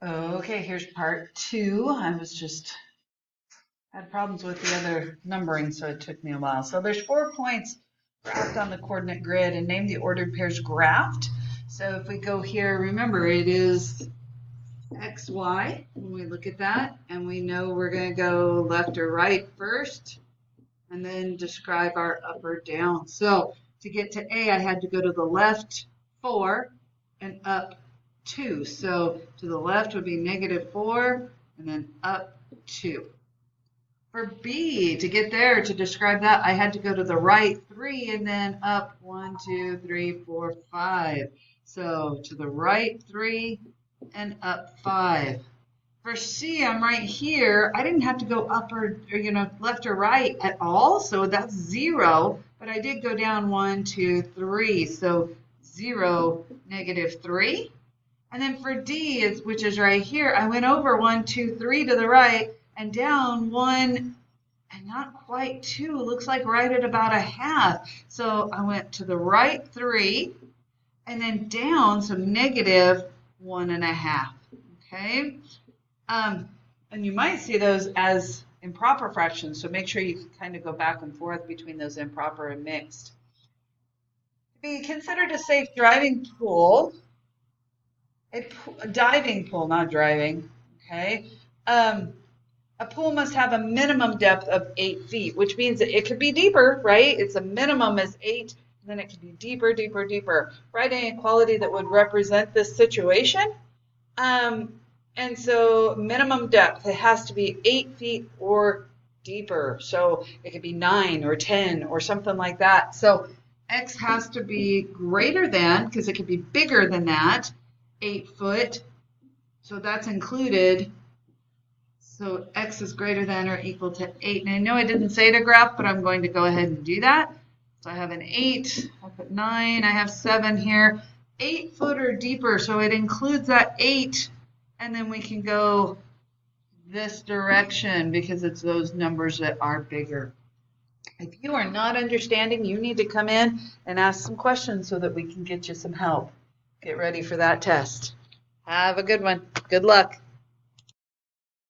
Okay, here's part two. I was just had problems with the other numbering, so it took me a while. So there's 4 points graphed on the coordinate grid, and name the ordered pairs graphed. So if we go here, remember it is x, y, when we look at that, and we know we're going to go left or right first, and then describe our up or down. So to get to A, I had to go to the left 4 and up 2. So to the left would be -4 and then up 2. For B, to get there, to describe that, I had to go to the right 3 and then up 1, 2, 3, 4, 5. So to the right 3 and up 5. For C, I'm right here. I didn't have to go up or left or right at all, so that's 0. But I did go down 1, 2, 3. So 0, -3. And then for D, which is right here, I went over 1, 2, 3 to the right and down 1 and not quite 2. Looks like right at about a half. So I went to the right 3 and then down, so -1.5. Okay. And you might see those as improper fractions, so make sure you kind of go back and forth between those improper and mixed. To be considered a safe driving pool, a diving pool, not driving, okay? A pool must have a minimum depth of 8 feet, which means that it could be deeper, right? It's a minimum is 8, and then it could be deeper, deeper, deeper. Write an equality that would represent this situation. And so minimum depth, it has to be 8 feet or deeper. So it could be 9 or 10 or something like that. So X has to be greater than, because it could be bigger than that, 8 foot. So that's included. So X is greater than or equal to 8. And I know I didn't say to graph, but I'm going to go ahead and do that. So I have an 8, I put 9, I have 7 here. 8 foot or deeper, so it includes that 8. And then we can go this direction because it's those numbers that are bigger. If you are not understanding, you need to come in and ask some questions so that we can get you some help. Get ready for that test. Have a good one. Good luck.